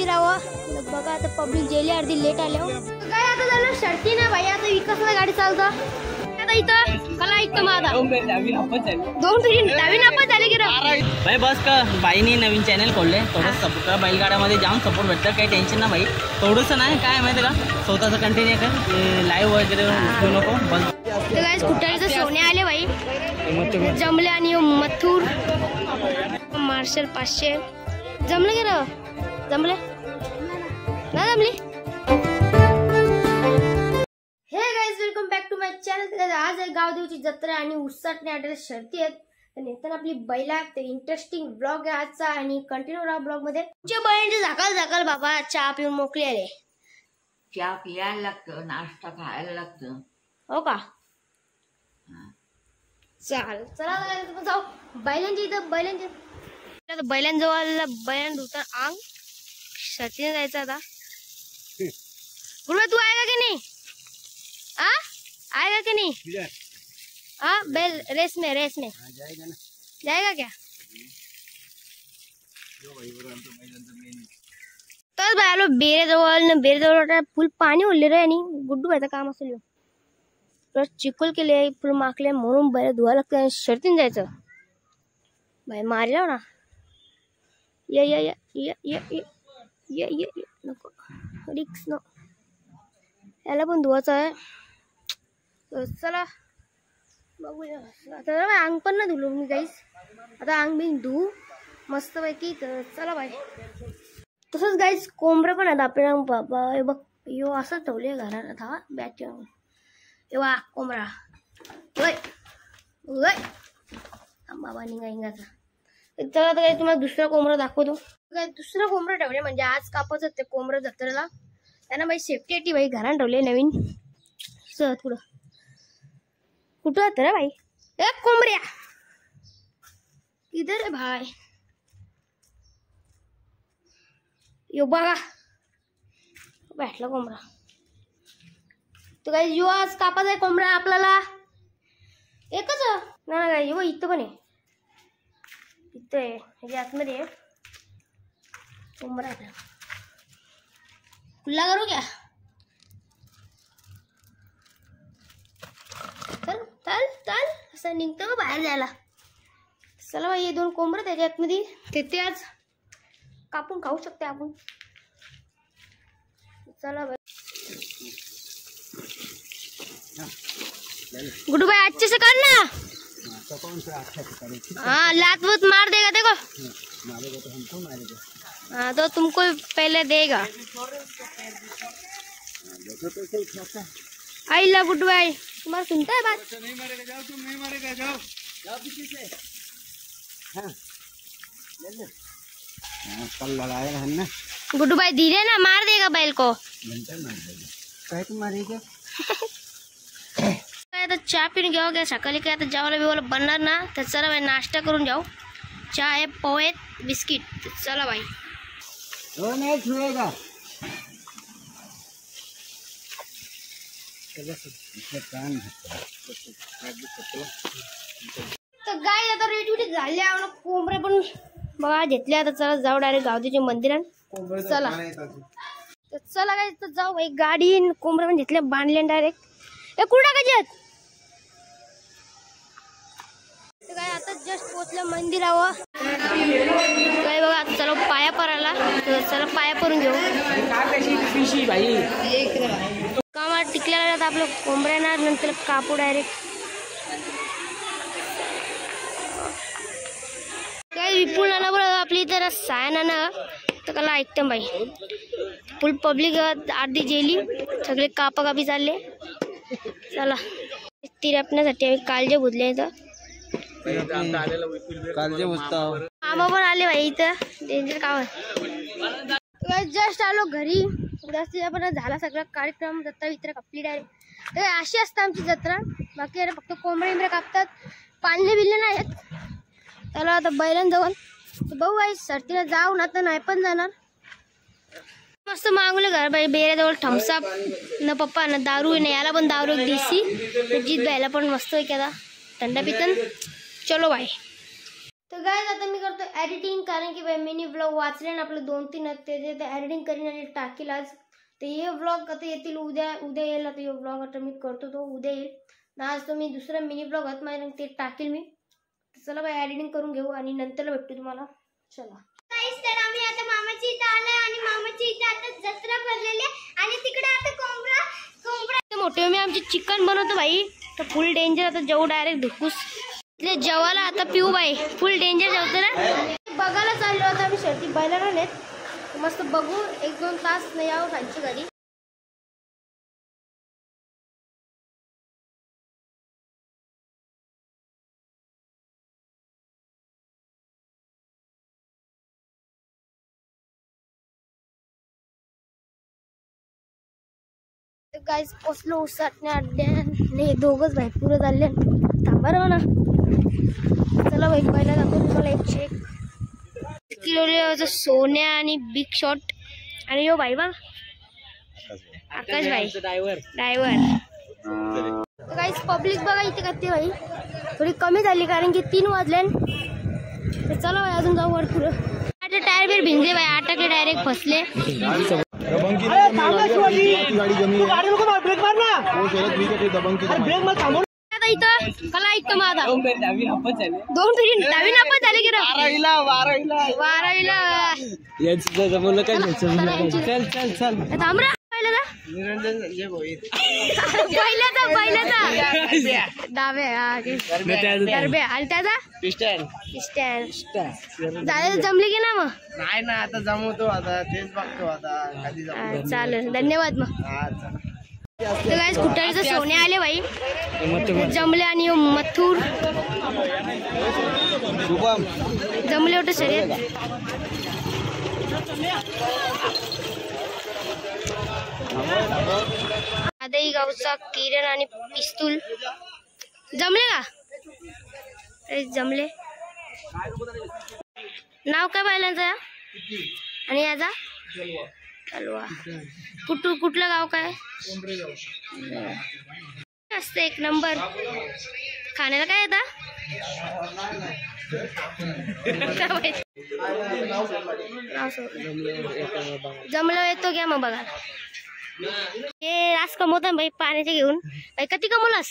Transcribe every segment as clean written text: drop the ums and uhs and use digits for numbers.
मंदिरावर बघा आता पब्लिक जेली अर्धी लेट आल्यावर काय आता झालं शर्ती ना भाई आता विकासला गाडी चालतं आता इथं कला इथं माझा 2 पिढी नवीन आपण झाले की भाई बस का बाईनी नवीन चॅनल खोलले थोडं सबका बैलगाड्यामध्ये जाम सपोर्ट भेटतं काही टेन्शन ना भाई थोडंसं नाही काय माहिती का स्वतःचं कंटिन्यू कर लाईव्ह वगैरे घेऊ नको बस गाइस कुटाळीचं सोने आले भाई जमले आणि मथुर मार्शल 500 जमलं की र जमले ना जमली हे guys welcome back to my channel. आज आहे गावदेवीची जत्रा आणि उसाटणे ॲड्रेस शर्ती आहेत तर नेताना आपली बैला ते इंटरेस्टिंग ब्लॉग आहे आजचा आणि कंटिन्यू राहा ब्लॉग मध्ये तुमच्या बैलांचे झाकाल बाबा चहा पिऊन मोकळी आले चहा पियाला लागतं नाश्ता खायला लागतं हो का चाल चला जाऊ बैलांच्या इथं बैलांजवळ बैलां धुतर अंग शर्तीने जायचं आता गुरुवा तू आहे का की नाही आएगा कि नहीं बैल रेस में जाएगा क्या तर भाई आलो बेरेजवळ फुल पाणी उरले रे आणि गुड्डू भाईचं काम असेल प्लस चिखल केले फुल माकले म्हणून बैल धुवा लागतं शर्तीने जायचं भाई मारला ना ये नको रिक्स नो याला पण धुवायचं आहे चला बघूया आता अंग पण ना धुलो मी गाईस आता अंग बिंग धुवू मस्त पैकी तर चला बाय तसंच गाईस कोंबडं पण आहेत आपल्याला बाबा हे बघ यो असं ठेवले घरात आता बॅच वा कोंबडा वय वय बाबा निघायचा चला आता काही तुम्हाला दुसरा कोंबडा दाखवतो काय दुसरं कोंबडं ठेवले म्हणजे आज कापायचं ते कोंबडं जत्रेला त्यांना बाई सेफ्टी टी बाई घरात ठेवले नवीन सर पुढं कुठं होतं रे भाई एक कोंबड्या इधर है भाई यो बघा भेटला कोंबडा तो काही यो आज कापाचा आहे कोंबडा आपल्याला एकच ना काय यो इथं पण आहे इथं आहे म्हणजे आतमध्ये आहे कोंबडा आपला खुला करू क्या चल असं निघतं का बाहेर जायला चला बाई हे 2 कोंबडं त्याच्यात मध्ये ते आज कापून खाऊ शकते आपण चला बाई गुड्डू भाई अच्छे से कर ना हाँ लात वत मार देगा देखो मारेगा तो हमको मारेगा हाँ तो तुमको पहले देगा आई ला गुड्डू भाई तुम्हारा सुनता है बात नहीं मारेगा जाओ तुम नहीं मारेगा जाओ पीछे से हाँ कल लड़ाया है ना गुड्डू भाई धीरे ना मार देगा बैल को घंटा मार देगा काय तू मारेगा काय तर चहा पिऊन घ्यावं काय सकाळी काय आता जेवायला बिवायला बनणार ना तर चला बाई नाश्ता करून जाऊ चहा आहे पोहे बिस्किट चला बाई वो नहीं छुएगा तर गाय आता रेडी झाले आम्हाला कोंबडे पण बघा घेतले आता चला जाऊ डायरेक्ट गावदेवीच्या मंदिरात चला तर चला काय तर जाऊ एक गाडी कोंबडे पण घेतले बांधले डायरेक्ट ए कुठं टाकायचे तर काय आता जस्ट पोहोचलं मंदिरावर काय बघा आता चला पाया पराला तर चला पाया परून घेऊ कामात टिकल्या आपलं कोंबड्याना नंतर कापू डायरेक्ट काय विपुल ना बरं आपली इथं सायना ना तर कला ऐकतं बाई फुल पब्लिक अर्धी जेली सगळे कापाकापी चालले चला तिरपण्यासाठी आम्ही कालजे बुजले इथं कालजे बुजता आम्हा पण आले बाई इथं डेंजर काम जस्ट आलो घरी पण झाला सगळा कार्यक्रम जत्रा वित्रा कापली डायरेक्ट अशी असतं आमची जत्रा बाकी अरे फक्त कोंबडे कापतात पाळणे बिल्ले नाही आहेत त्याला आता बैलांजवळ बघू आई सर्तीला जाऊ ना तर नाही पण जाणार मस्त मागवले घर बाई बेऱ्याजवळ थम्सअप न पप्पा ना दारू न याला पण दारू एक देसी जीत बायला पण मस्त आहे की आता थंडा पितन चलो बाई तर गाइस आता मी करतो एडिटिंग, कारण की भाई मिनी व्लॉग वाचले ना आपले 2-3 ते एडिटिंग करीन आणि टाकील आज. तर हे व्लॉग आता येतील उद्या येईल. आता हे व्लॉग आता मी करतो तो उद्या येईल. आज तो मी दुसरा मिनी व्लॉग हात मारेन ते टाकील मी. चला बाय एडिटिंग करून घेऊ आणि नंतर भेटतो तुम्हाला. चला गाइस, तर आम्ही आता मामाची इथे आलोय आणि मामाची इथे आता जत्रा भरलेली आणि तिकडे आता कोंबडा मोठे मी आमची चिकन बनवतो भाई. तर फुल डेंजर आता जेवू डायरेक्ट धुकूस जेवायला आता पिऊ बाई. फुल डेंजर जेवतो ना. बघायला चाललो आता आम्ही शर्ती बैलाला नेत मस्त बघू 1-2 तास नाही यावं खायची घरी. गाइस पोचलो उसाटणे अड्ड्याने दोघच भाई पुरं चालले. थांबा रे ना. चला भाई पहिला दाखवतो तुम्हाला 101 किलो सोन्या आणि बिग शॉट आणि यो भाई बघ आकाश भाई ड्रायव्हर. गाइस पब्लिक बघा इथे करते भाई थोडी कमी झाली कारण की 3 वाजले. तर चला भाई अजून जाऊ वर पुरं. टायर बिर भिंगले भाई आटाके डायरेक्ट फसले. कला इतकं माझा 2 फेरी डावी नापास झाले की 12वीला जमवलं काय. चल थांब रे. पहिल्याचा डाव्या आणि त्याचा झाले जमले की ना मग. नाही ना आता जमवतो आता तेच बघतो आता कधी चालेल धन्यवाद. मग तर गाइस कुटाळीचं सोने आले भाई जमले आणि मथुर जमले होते शर्यत. आदई गावचा किरण आणि पिस्तूल जमले का. जमले. नाव काय बैलांचं आणि याचा तलवा. कुठलं गाव काय असतं 1 नंबर. खाण्याला काय येतं जमलं येतो घ्या मग बघा. हे रास कमवता भाई पाण्याचे घेऊन. भाई किती कमवलास.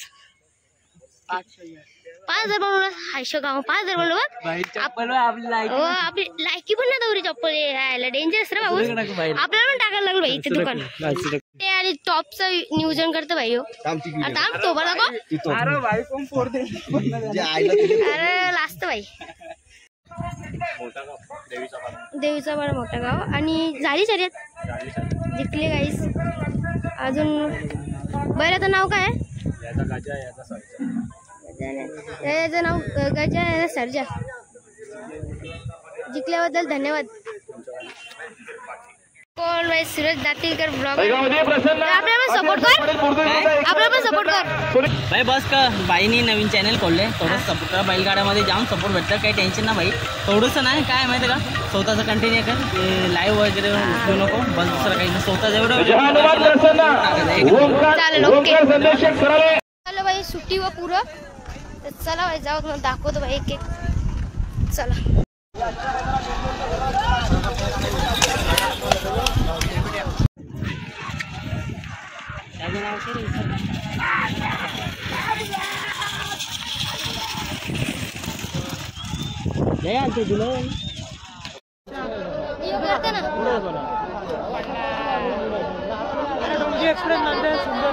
5,000 बनवलास. हायशो गाव 5,000 बनवलं बघ. आपली लायकी पण ना दौरी चप्पल यायला डेंजरस रे भाऊ. आपल्याला पण टाकायला लागलं भाई इथे दुकान. ते आणि टॉपचं नियोजन करतं भाई. आता तो बघा अरे लास्ट भाई देवीचा बडा मोठा गाव आणि झाली शर्यत जिंकले गाईस. अजून बैलाचं नाव काय. याचं नाव गजा सर्जा. जिंकल्याबद्दल धन्यवाद. कोण भाई सूरज दातीलकर ब्लॉग आपल्याला सपोर्ट कर भाई. बस का बाईनी नवीन चॅनल खोलले थोडं सपोर्ट करा. बैलगाड्यामध्ये जाम सपोर्ट भेटतं काही टेन्शन ना भाई. थोडंसं नाही काय माहिती का स्वतःचं कंटिन्यू कर लाईव्ह वगैरे उचलू नको बस दुसरं काही स्वतः जेवढं चालेल. ओके चला भाई सुट्टी व पुरं. चला भाई जाऊ मग दाखवतो भाई एक चला. एक्सप्रेस नंतर सुंदर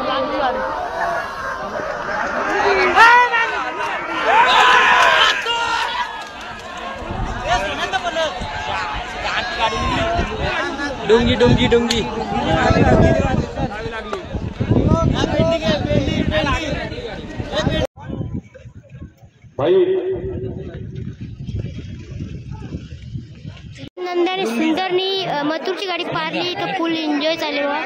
डोंगी डोंगी डोंगी नंदाने सुंदरनी मथुरची गाडी पारली तर फुल एन्जॉय चालू आहे.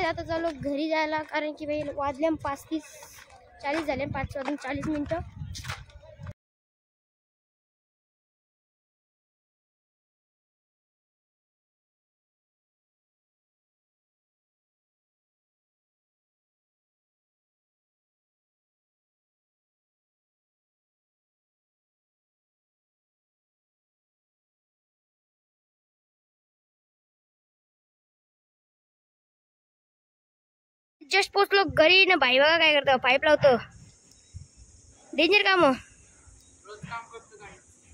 आता चालू घरी जायला, कारण की भाई वाजले 5:40 झाले, 5:40. जस्ट पोचलो घरी ना. भाई बघा काय करतो, पाईप लावतो. डेंजर काम.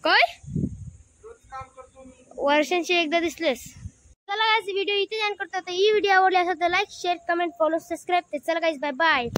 काय वर्षांची एकदा दिसलेस. चला गाइस, व्हिडिओ इथे एंड करतो. तर ही व्हिडिओ आवडली असेल तर like, share, comment, follow, subscribe. चला गाइस, बाय बाय.